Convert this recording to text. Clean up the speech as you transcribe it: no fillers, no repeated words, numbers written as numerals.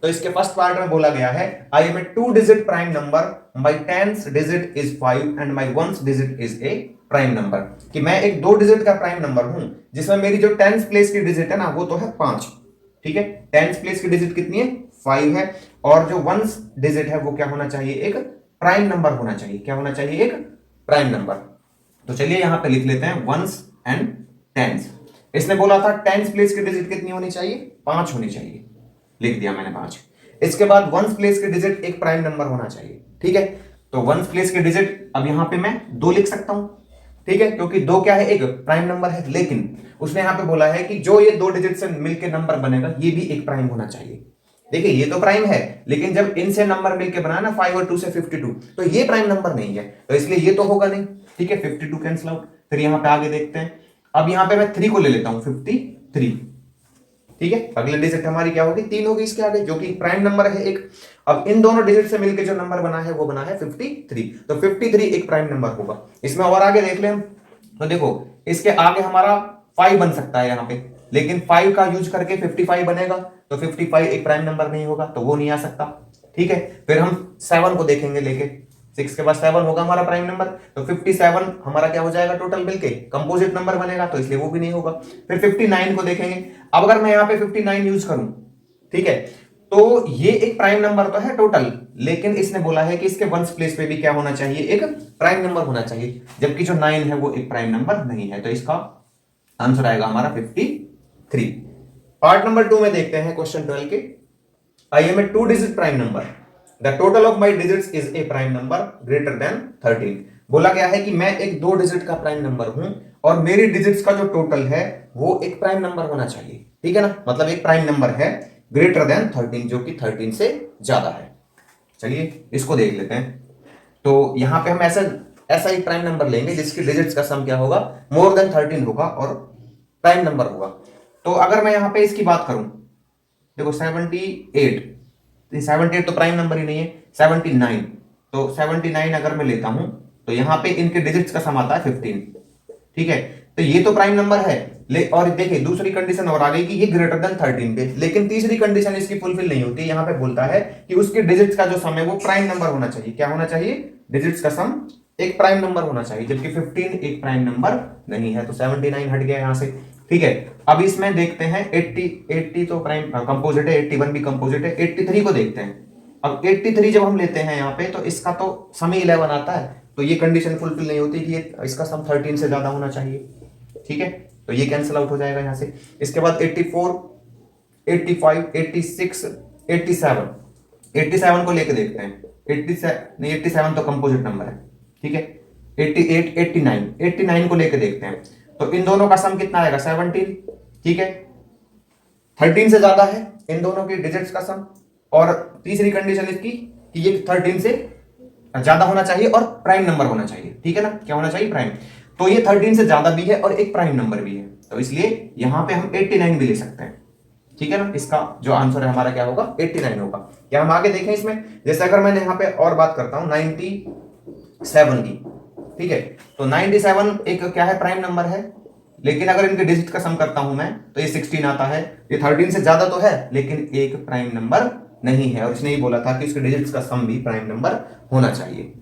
तो इसके first part में बोला गया है I am a 2 digit prime number, my 10th digit is 5 and my 1st digit is a prime number, कि मैं एक 2 डिजिट का प्राइम नंबर हूं जिसमें मेरी जो 10th प्लेस की डिजिट है ना वो तो है 5, ठीक है। 10th प्लेस की डिजिट कितनी है, 5 है, और जो 1st डिजिट है वो क्या होना चाहिए, एक प्राइम नंबर होना चाहिए। क्या होना चाहिए, एक प्राइम नंबर। तो चलिए यहां पे लिख लेते हैं 1s एंड 10s। इसने बोला था 10th प्लेस की डिजिट कितनी होनी चाहिए, 5 होनी चाहिए, लिख दिया मैंने 5। इसके बाद 1st प्लेस की डिजिट एक प्राइम नंबर होना चाहिए, ठीक है। तो 1st प्लेस की डिजिट अब यहां पे मैं 2 लिख सकता हूं, ठीक है, क्योंकि 2 क्या है, एक प्राइम नंबर है। लेकिन उसने यहां पे बोला है कि जो ये 2 डिजिट से मिलकर नंबर बनेगा ये भी एक प्राइम होना चाहिए। देखिए ये तो प्राइम है, लेकिन जब इनसे नंबर मिलके बना ना 5 और 2 से 52, तो ये प्राइम नंबर नहीं है, तो इसलिए ये तो होगा नहीं, ठीक है। 52 कैंसिल आउट। फिर यहां पे आगे देखते हैं, अब यहां पे मैं 3 को ले लेता हूं, 53, ठीक है। अगले डिजिट हमारी क्या होगी, 3 होगी इसके आगे, जो कि प्राइम नंबर है एक। अब इन दोनों डिजिट से मिलकर जो नंबर बना है वो बना है 53, तो 53 एक प्राइम नंबर होगा। इसमें और आगे देख लें हम, तो देखो इसके आगे हमारा 5 बन सकता है यहां पे, लेकिन 5 का यूज करके 55 बनेगा, तो 55 एक प्राइम नंबर नहीं होगा, तो वो नहीं आ सकता, ठीक है। फिर हम 7 को देखेंगे लेके, 6 के बाद 7 होगा हमारा प्राइम नंबर, तो 57 हमारा क्या हो जाएगा, टोटल मिलके कंपोजिट नंबर बनेगा, तो इसलिए वो भी नहीं होगा। फिर 59 को देखेंगे, अब अगर मैं यहां पे 59 यूज करूं, ठीक है, तो ये एक प्राइम नंबर तो है टोटल, लेकिन इसने बोला है कि इसके 1st प्लेस पे भी क्या होना चाहिए, एक प्राइम नंबर होना चाहिए, जबकि जो 9 है वो एक प्राइम नंबर नहीं है, तो इसका आंसर आएगा हमारा 53। पार्ट नंबर 2 में देखते हैं क्वेश्चन 12 के, I am a 2 digit prime number, the total of my digits is a prime number greater than 13। बोला गया है कि मैं एक 2 डिजिट का प्राइम नंबर हूं और मेरी डिजिट्स का जो टोटल है वो एक प्राइम नंबर होना चाहिए, ठीक है ना, मतलब एक प्राइम नंबर है ग्रेटर देन 13, जो कि 13 से ज्यादा है। चलिए इसको देख लेते हैं। तो यहां पे हम ऐसा ही प्राइम नंबर लेंगे जिसकी डिजिट्स का सम क्या होगा, मोर देन 13 होगा और प्राइम नंबर होगा। तो अगर मैं यहां पे इसकी बात करूं, देखो 78 तो प्राइम नंबर ही नहीं है, 79, तो 79 अगर मैं लेता हूं तो यहां पे इनके डिजिट्स का सम आता है 15, ठीक है। तो ये तो प्राइम नंबर है, और देखिए दूसरी कंडीशन और आ गई कि ये ग्रेटर देन 13 पे, लेकिन तीसरी कंडीशन इसकी फुलफिल नहीं होती। यहां पे बोलता है कि उसके डिजिट्स का जो सम है वो प्राइम नंबर होना चाहिए। क्या होना चाहिए, डिजिट्स का सम एक प्राइम नंबर होना चाहिए, जबकि 15 एक प्राइम नंबर नहीं है, तो 79 हट गया यहां से, ठीक है। अब इसमें देखते हैं 80 तो प्राइम कंपोजिट है, 81 भी कंपोजिट है, 83 को देखते हैं। अब 83 जब हम लेते हैं यहाँ पे, तो इसका तो सम ही 11 आता है, तो ये कंडीशन फुलफिल नहीं होती कि ये इसका सम 13 से ज्यादा होना चाहिए, ठीक है। तो ये कैंसिल आउट हो जाएगा यहां से। इसके बाद 84, 85, 86, 87, 87 को लेके देखते हैं। 87 नहीं, 87 तो कंपोजिट नंबर है, ठीक है। 88, 89, 89 को लेके देखते हैं, तो इन दोनों का सम कितना आएगा, 17, ठीक है। 13 से ज्यादा है इन दोनों के डिजिट्स का सम, और तीसरी कंडीशन इसकी कि ये 13 से ज्यादा होना चाहिए और प्राइम नंबर होना चाहिए, ठीक है ना। क्या होना चाहिए, प्राइम। तो ये 13 से ज्यादा भी है और एक प्राइम नंबर भी है, तो इसलिए यहां पे हम 89 भी ले सकते हैं, ठीक है ना। इसका जो आंसर है हमारा क्या होगा, 89 होगा। क्या हम आगे देखें इसमें, जैसे अगर मैंने यहां पे और बात करता हूं 97 की, ठीक है, तो 97 एक क्या है, प्राइम नंबर है, लेकिन अगर इनके डिजिट का सम करता हूं मैं तो ये 16 आता है। ये 13 से ज्यादा तो है लेकिन एक प्राइम नंबर नहीं है, और इसने ही बोला था कि इसके डिजिट्स का सम भी प्राइम नंबर होना चाहिए।